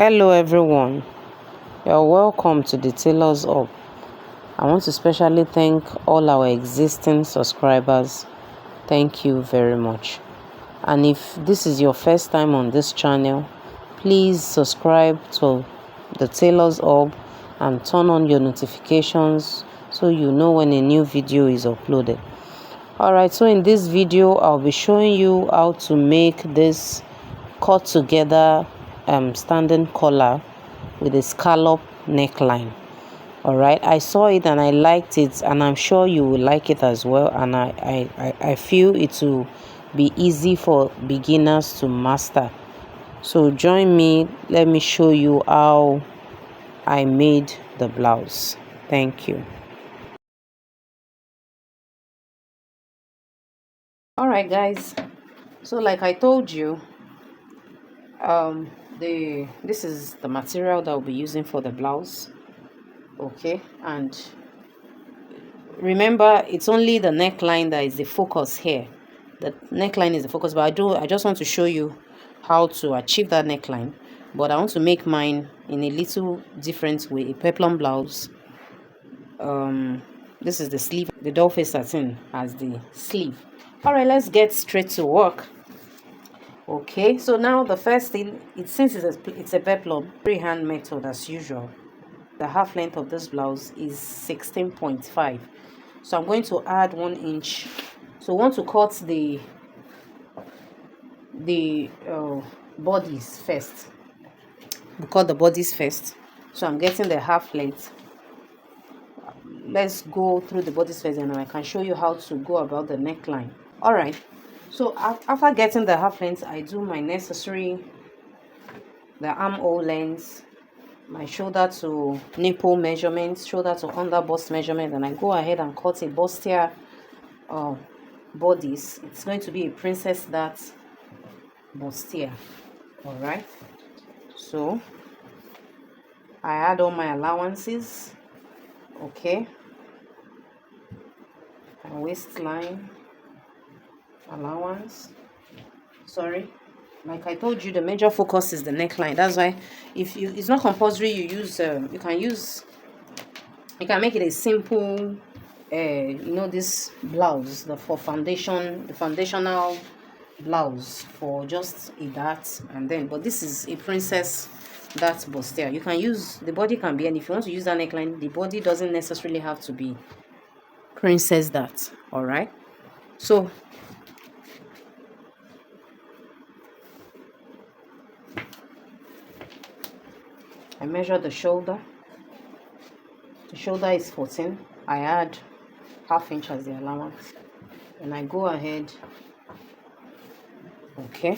Hello everyone, you're welcome to the Tailors Hub. I want to specially thank all our existing subscribers. Thank you very much. And if this is your first time on this channel, please subscribe to the Tailors Hub and turn on your notifications so you know when a new video is uploaded. Alright, so in this video I'll be showing you how to make this cut together standing collar with a scallop neckline. All right, I saw it and I liked it, and I'm sure you will like it as well. And I feel it will be easy for beginners to master. So join me, let me show you how I made the blouse. Thank you. All right guys, so like I told you, this is the material that I'll be using for the blouse. Okay, and remember, it's only the neckline that is the focus here. The neckline is the focus, but I just want to show you how to achieve that neckline. But I want to make mine in a little different way. A peplum blouse. This is the sleeve. The doll face satin as the sleeve. All right, let's get straight to work. Okay, so now the first thing, since it's a peplum freehand method as usual, the half length of this blouse is 16.5. So I'm going to add 1 inch. So I want to cut the bodies first. We cut the bodies first. So I'm getting the half length. Let's go through the bodies first, and I can show you how to go about the neckline. All right. So after getting the half length, I do my necessary, the armhole length, my shoulder to nipple measurements, shoulder to under bust measurement, and I go ahead and cut a bustier bodies. It's going to be a princess dart bustier. All right, so I add all my allowances. Okay, my waistline allowance, sorry, like I told you, the major focus is the neckline. That's why it's not compulsory you use you can make it a simple this blouse, the foundational blouse for just a dart, and then but this is a princess dart bustier. You can use the body, can be, and if you want to use that neckline, the body doesn't necessarily have to be princess dart. All right, so I measure the shoulder. The shoulder is 14. I add half inch as the allowance, and I go ahead. Okay.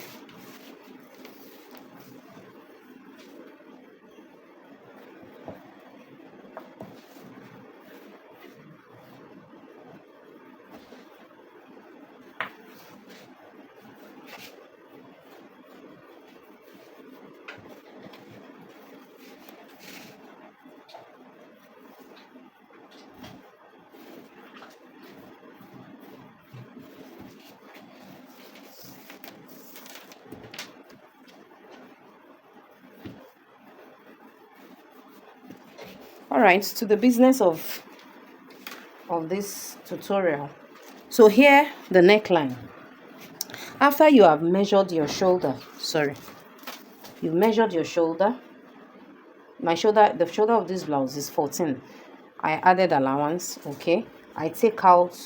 All right, to the business of this tutorial. So here, the neckline. After you have measured your shoulder, you measured your shoulder. My shoulder, the shoulder of this blouse is 14. I added allowance. Okay, I take out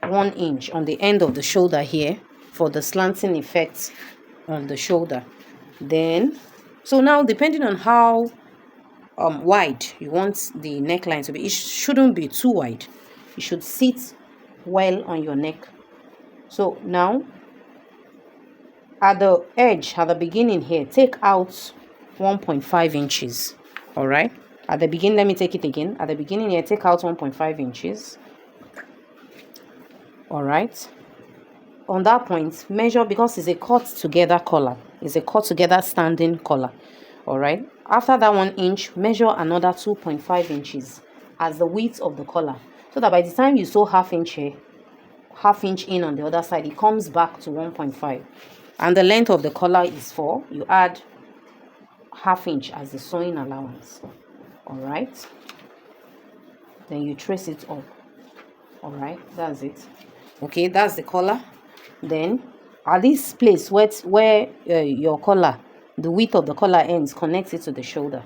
1 inch on the end of the shoulder here for the slanting effect on the shoulder. Then, so now depending on how wide you want the neckline to be, it shouldn't be too wide. It should sit well on your neck. So now at the edge, at the beginning here, take out 1.5 inches. All right, at the beginning, let me take it again. At the beginning here, take out 1.5 inches. All right, on that point, measure, because it's a cut together collar. It's a cut together standing collar. All right, after that 1 inch, measure another 2.5 inches as the width of the collar, so that by the time you sew half inch here, half inch in on the other side, it comes back to 1.5. And the length of the collar is 4. You add 1/2 inch as the sewing allowance. All right, then you trace it up. All right, that's it. Okay, that's the collar. Then at this place where your collar, the width of the collar ends, connects it to the shoulder.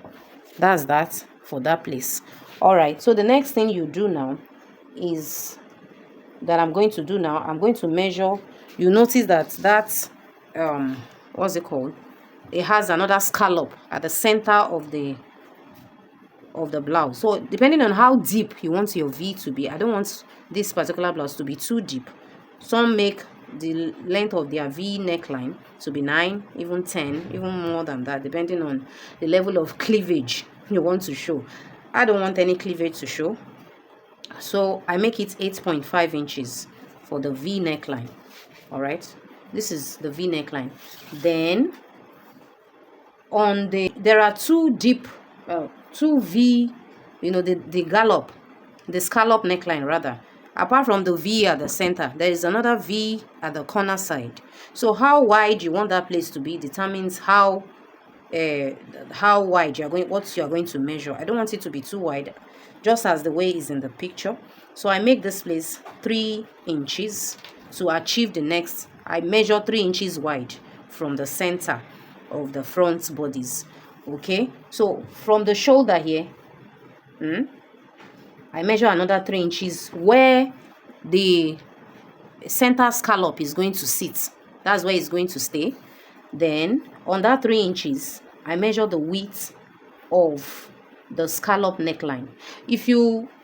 That's that for that place. All right, so the next thing you do now is that I'm going to measure. You notice that what's it called, it has another scallop at the center of the blouse. So depending on how deep you want your V to be, I don't want this particular blouse to be too deep. Some make the length of their V neckline to be 9, even 10, even more than that, depending on the level of cleavage you want to show. I don't want any cleavage to show, so I make it 8.5 inches for the V neckline. All right, this is the V neckline. Then on there are two deep two V, the scallop neckline rather. Apart from the V at the center, there is another V at the corner side. So how wide you want that place to be determines how wide what you are going to measure. I don't want it to be too wide, just as the way is in the picture. So I make this place 3 inches to achieve the next. I measure 3 inches wide from the center of the front bodies. Okay, so from the shoulder here, I measure another 3 inches where the center scallop is going to sit. That's where it's going to stay. Then on that 3 inches, I measure the width of the scallop neckline.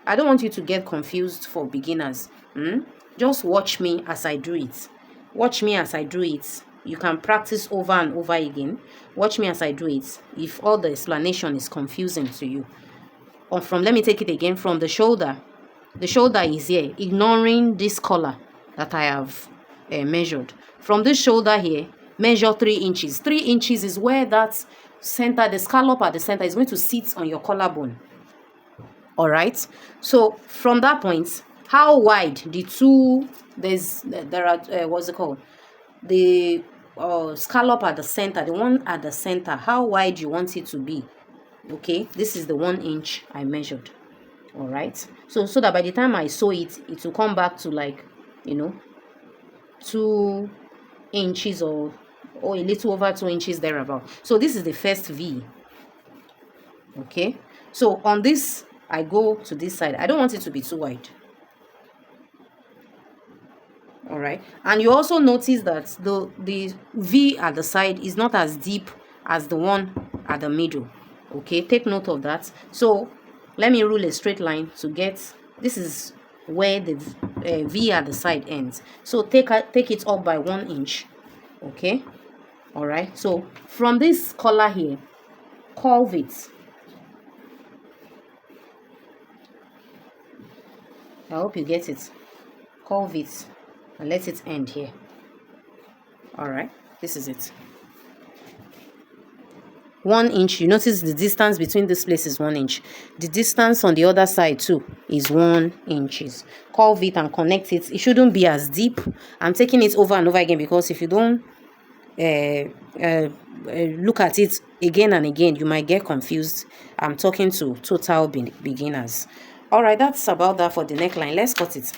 I don't want you to get confused for beginners. Just watch me as I do it. Watch me as I do it. You can practice over and over again. Watch me as I do it. If all the explanation is confusing to you. Let me take it again from the shoulder. The shoulder is here, ignoring this collar that I have measured. From this shoulder here, measure 3 inches. 3 inches is where that center, the scallop at the center, is going to sit on your collarbone. All right. So from that point, how wide there are what's it called? The scallop at the center, the one at the center, how wide you want it to be. Okay, this is the 1 inch I measured. All right, so that by the time I sew it, it will come back to 2 inches or a little over 2 inches thereabout. So this is the first V. Okay, so on this, I go to this side. I don't want it to be too wide. All right, and you also notice that the V at the side is not as deep as the one at the middle. Okay, take note of that. So let me rule a straight line to get, this is where the V at the side ends. So take it up by 1 inch. Okay, all right, so from this collar here, curve it. I hope you get it. Curve it and let it end here. All right, this is it. 1 inch. You notice the distance between this place is 1 inch. The distance on the other side too is 1 inches. Curve it and connect it. It shouldn't be as deep. I'm taking it over and over again because if you don't look at it again and again, you might get confused. I'm talking to total beginners. All right, that's about that for the neckline. Let's cut it.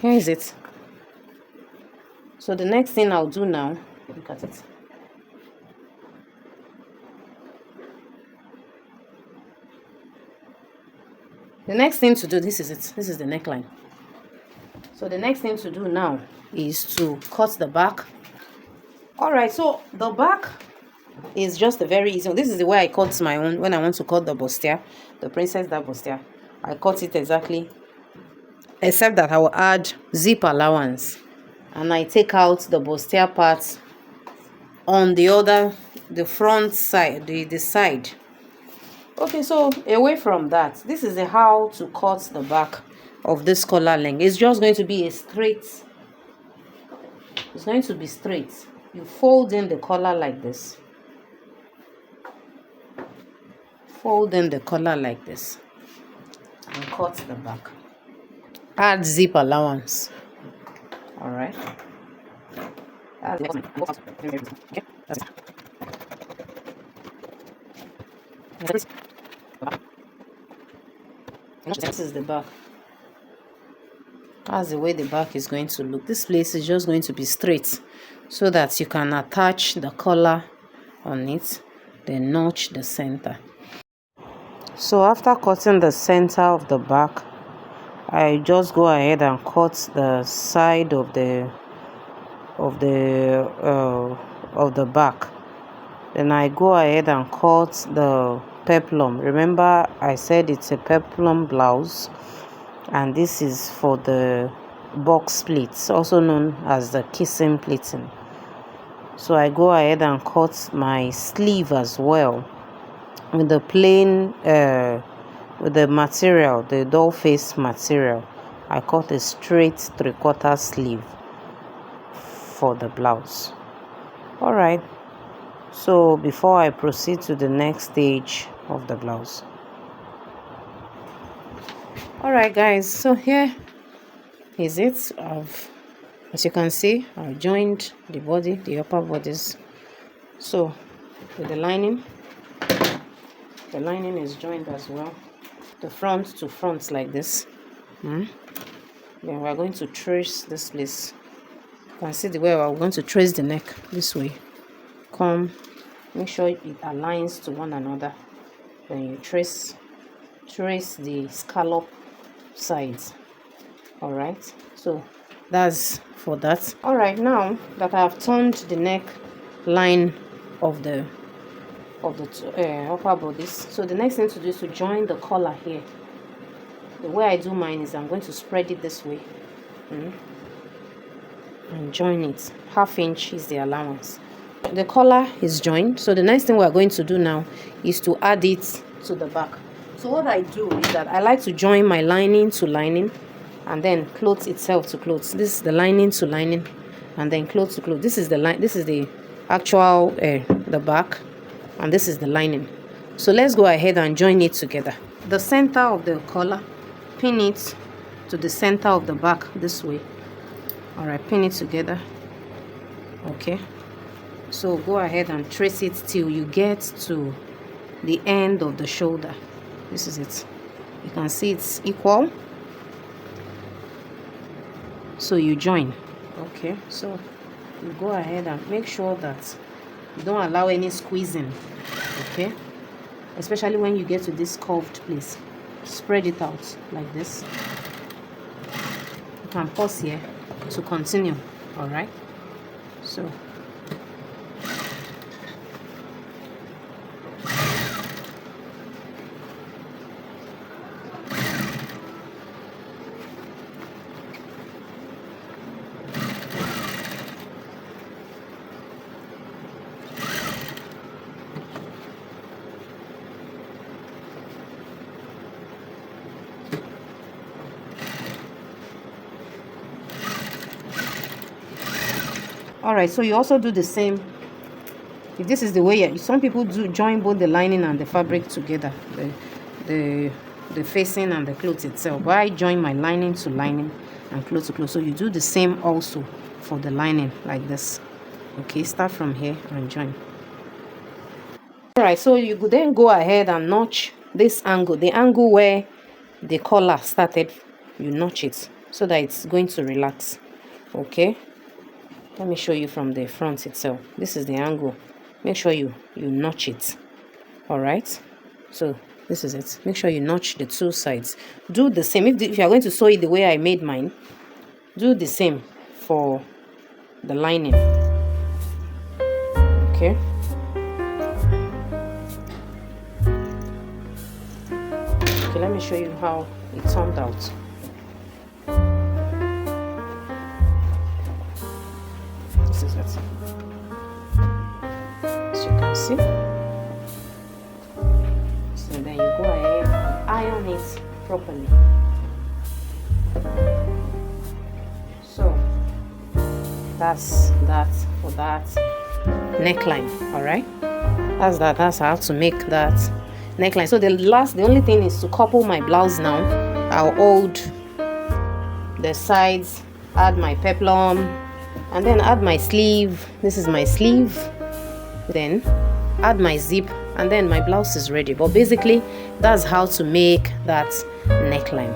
Here is it. So the next thing I'll do now, look at it. The next thing to do, this is it. This is the neckline. So the next thing to do now is to cut the back. All right, so the back is just a very easy one. This is the way I cut my own when I want to cut the bustier, the princess that bustier. I cut it exactly, except that I will add zip allowance, and I take out the bustier part on the front side, the side. Okay, so away from that, this is how to cut the back of this collar length. It's just going to be a straight. It's going to be straight. you fold in the collar like this. Fold in the collar like this and cut the back. Add zip allowance. All right. This is the back. That's the way the back is going to look. This place is just going to be straight so that you can attach the collar on it, then notch the center. So after cutting the center of the back, I just go ahead and cut the side of the back. Then I go ahead and cut the peplum. Remember, I said it's a peplum blouse, and this is for the box pleats, also known as the kissing pleating. So I go ahead and cut my sleeve as well with the plain with the material, the doll face material. I cut a straight 3/4 sleeve for the blouse. All right, so before I proceed to the next stage of the blouse. All right guys, so here is it. As you can see, I've joined the body, the upper bodies. So with the lining is joined as well, the front to front like this. Then we're going to trace this place. You can see the way we're going to trace the neck this way. Come, make sure it aligns to one another. Then you trace the scallop sides. All right, so that's for that. All right, now that I have turned the neck line of the upper bodies, so the next thing to do is to join the collar here. The way I do mine is I'm going to spread it this way and join it. 1/2 inch is the allowance. The collar is joined, so the next thing we're going to do now is to add it to the back. So what I do is that I like to join my lining to lining, and then clothes itself to clothes. This is the lining to lining, and then clothes to clothes. This is the line. This is the actual the back, and this is the lining. So let's go ahead and join it together. The center of the collar, pin it to the center of the back this way. All right, pin it together. Okay, so go ahead and trace it till you get to the end of the shoulder. This is it. You can see it's equal, so you join. Okay, so you go ahead and make sure that you don't allow any squeezing. Okay, especially when you get to this curved place, spread it out like this. You can pause here to continue. All right, so all right, so you also do the same. If this is the way some people do, join both the lining and the fabric together, the facing and the clothes itself. But I join my lining to lining and clothes to clothes. So you do the same also for the lining like this. Okay, start from here and join. All right, so you could then go ahead and notch this angle, the angle where the collar started. You notch it so that it's going to relax. Okay, let me show you from the front itself. This is the angle. Make sure you notch it. All right, so this is it. Make sure you notch the two sides. Do the same. If you are going to sew it the way I made mine, do the same for the lining. Okay, let me show you how it turned out. This is it. As you can see. So then you go ahead and iron it properly. So That's that for that neckline. All right, that's how to make that neckline. So the only thing is to couple my blouse now. I'll hold the sides, add my peplum, and then add my sleeve. This is my sleeve. Then add my zip, and then my blouse is ready. But basically, that's how to make that neckline.